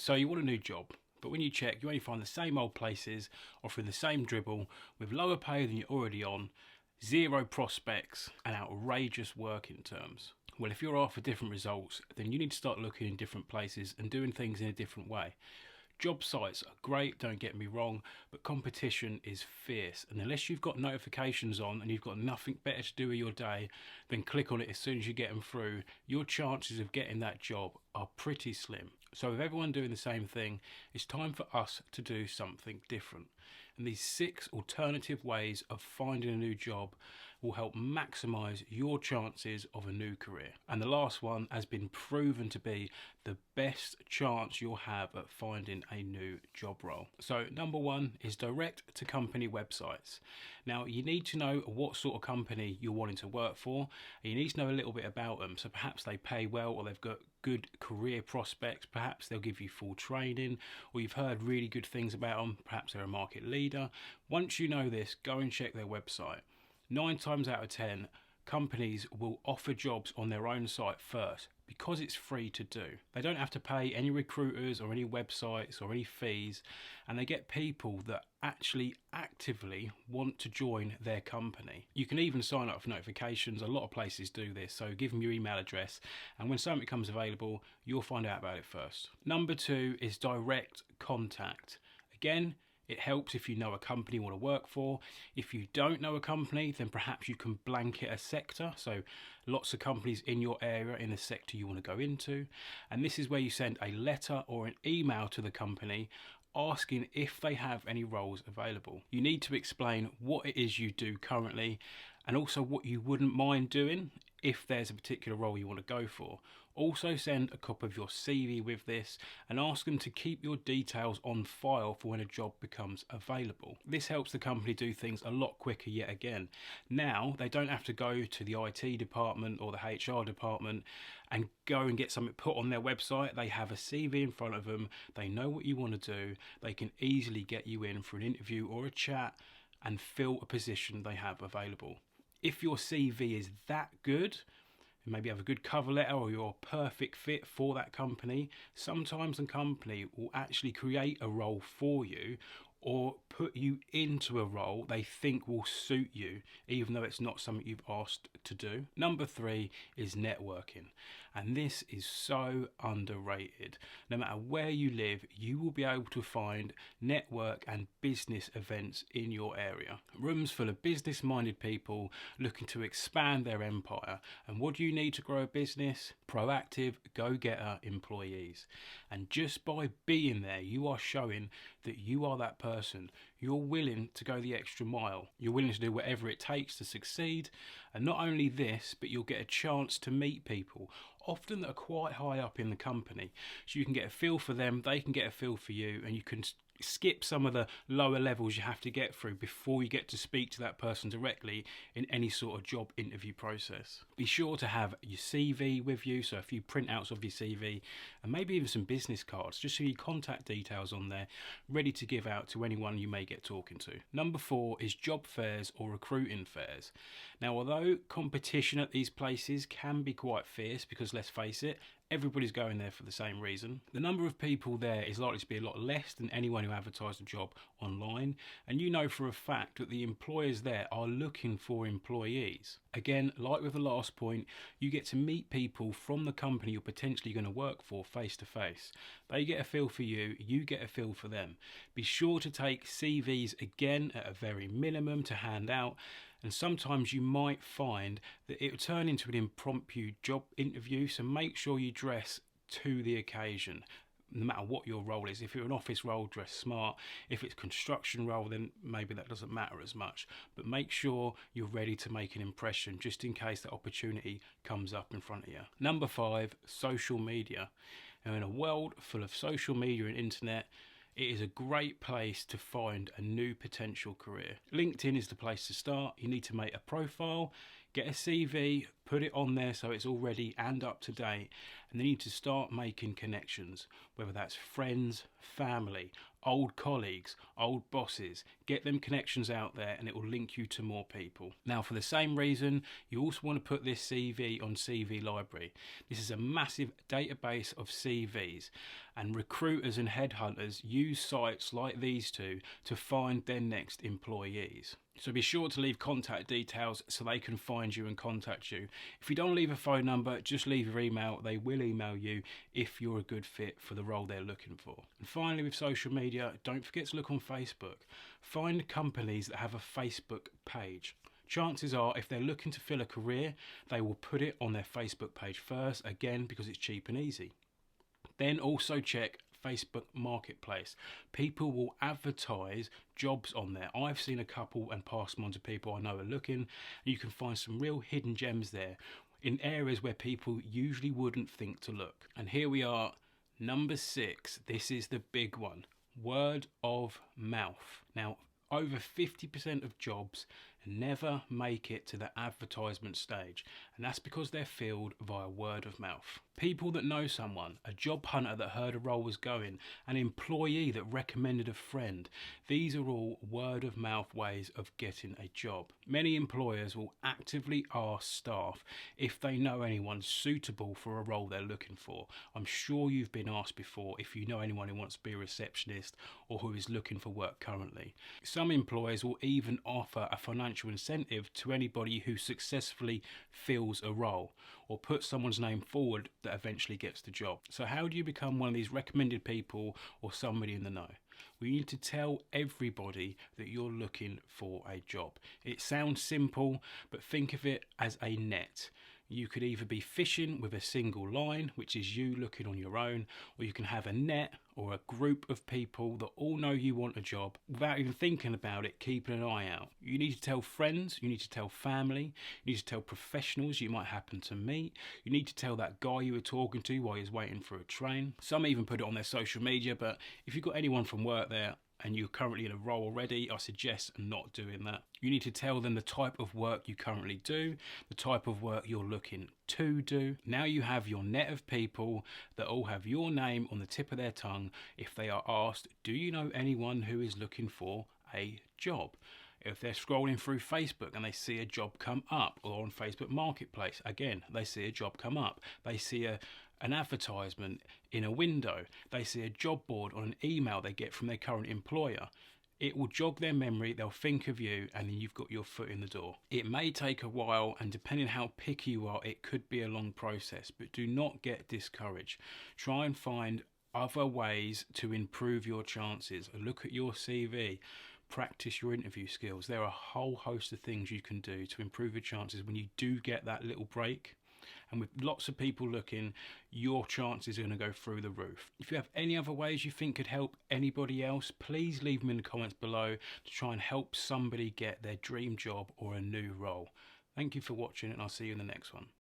So you want a new job, but when you check, you only find the same old places offering the same dribble with lower pay than you're already on, zero prospects, and outrageous working terms. Well, if you're after different results, then you need to start looking in different places and doing things in a different way. Job sites are great, don't get me wrong, but competition is fierce. And unless you've got notifications on and you've got nothing better to do with your day, then click on it as soon as you get them through, your chances of getting that job are pretty slim. So with everyone doing the same thing, it's time for us to do something different. And these 6 alternative ways of finding a new job will help maximise your chances of a new career. And the last one has been proven to be the best chance you'll have at finding a new job role. So number 1 is direct to company websites. Now you need to know what sort of company you're wanting to work for, and you need to know a little bit about them. So perhaps they pay well, or they've got good career prospects, perhaps they'll give you full training, or you've heard really good things about them, perhaps they're a market leader. Once you know this, go and check their website. 9 times out of 10, companies will offer jobs on their own site first because it's free to do. They don't have to pay any recruiters or any websites or any fees, and they get people that actually actively want to join their company. You can even sign up for notifications. A lot of places do this, so give them your email address, and when something becomes available, you'll find out about it first. Number 2 is direct contact. Again, it helps if you know a company you want to work for. If you don't know a company, then perhaps you can blanket a sector. So lots of companies in your area in the sector you want to go into. And this is where you send a letter or an email to the company asking if they have any roles available. You need to explain what it is you do currently and also what you wouldn't mind doing if there's a particular role you want to go for. Also send a copy of your CV with this and ask them to keep your details on file for when a job becomes available. This helps the company do things a lot quicker yet again. Now they don't have to go to the IT department or the HR department and go and get something put on their website. They have a CV in front of them, they know what you want to do, they can easily get you in for an interview or a chat and fill a position they have available. If your CV is that good, maybe have a good cover letter or you're a perfect fit for that company, sometimes a company will actually create a role for you or put you into a role they think will suit you, even though it's not something you've asked to do. Number 3 is networking, and this is so underrated. No matter where you live, you will be able to find network and business events in your area. Rooms full of business-minded people looking to expand their empire. And what do you need to grow a business? Proactive, go-getter employees. And just by being there, you are showing that you are that person. You're willing to go the extra mile. You're willing to do whatever it takes to succeed. And not only this, but you'll get a chance to meet people, often that are quite high up in the company. So you can get a feel for them, they can get a feel for you, and you can skip some of the lower levels you have to get through before you get to speak to that person directly in any sort of job interview process. Be sure to have your CV with you, so a few printouts of your CV and maybe even some business cards, just so your contact details on there, ready to give out to anyone you may get talking to. Number 4 is job fairs or recruiting fairs. Now, although competition at these places can be quite fierce, because let's face it, everybody's going there for the same reason, the number of people there is likely to be a lot less than anyone who advertised a job online, and you know for a fact that the employers there are looking for employees. Again, like with the last point, you get to meet people from the company you're potentially going to work for face to face. They get a feel for you, you get a feel for them. Be sure to take CVs again at a very minimum to hand out, and sometimes you might find that it will turn into an impromptu job interview, so make sure you dress to the occasion, no matter what your role is. If you're an office role, dress smart. If it's a construction role, then maybe that doesn't matter as much, but make sure you're ready to make an impression just in case that opportunity comes up in front of you. Number 5, social media. Now, in a world full of social media and internet, it is a great place to find a new potential career. LinkedIn is the place to start. You need to make a profile, get a CV, Put it on there so it's all ready and up to date, and then you need to start making connections, whether that's friends, family, old colleagues, old bosses. Get them connections out there and it will link you to more people. Now, for the same reason, you also want to put this CV on CV Library. This is a massive database of CVs, and recruiters and headhunters use sites like these two to find their next employees. So be sure to leave contact details so they can find you and contact you. If you don't leave a phone number, just leave your email. They will email you if you're a good fit for the role they're looking for. And finally, with social media, don't forget to look on Facebook. Find companies that have a Facebook page. Chances are, if they're looking to fill a career, they will put it on their Facebook page first, again, because it's cheap and easy. Then also check Facebook Marketplace. People will advertise jobs on there. I've seen a couple and passed them on to people I know are looking, and you can find some real hidden gems there in areas where people usually wouldn't think to look. And here we are, number 6. This is the big one: word of mouth. Now, over 50% of jobs never make it to the advertisement stage, and that's because they're filled via word of mouth. People that know someone, a job hunter that heard a role was going, an employee that recommended a friend. These are all word of mouth ways of getting a job. Many employers will actively ask staff if they know anyone suitable for a role they're looking for. I'm sure you've been asked before if you know anyone who wants to be a receptionist or who is looking for work currently. Some employers will even offer a financial incentive to anybody who successfully fills a role or puts someone's name forward that eventually gets the job. So how do you become one of these recommended people or somebody in the know? We need to tell everybody that you're looking for a job. It sounds simple, but think of it as a net. You could either be fishing with a single line, which is you looking on your own, or you can have a net or a group of people that all know you want a job without even thinking about it, keeping an eye out. You need to tell friends, you need to tell family, you need to tell professionals you might happen to meet, you need to tell that guy you were talking to while he's waiting for a train. Some even put it on their social media, but if you've got anyone from work there and you're currently in a role already, I suggest not doing that. You need to tell them the type of work you currently do, the type of work you're looking to do. Now you have your net of people that all have your name on the tip of their tongue if they are asked, do you know anyone who is looking for a job? If they're scrolling through Facebook and they see a job come up, or on Facebook Marketplace, again, they see a job come up. They see an advertisement in a window. They see a job board on an email they get from their current employer. It will jog their memory, they'll think of you, and then you've got your foot in the door. It may take a while, and depending on how picky you are, it could be a long process, but do not get discouraged. Try and find other ways to improve your chances. Look at your CV. Practice your interview skills. There are a whole host of things you can do to improve your chances when you do get that little break. And with lots of people looking, your chances are going to go through the roof. If you have any other ways you think could help anybody else, please leave them in the comments below to try and help somebody get their dream job or a new role. Thank you for watching, and I'll see you in the next one.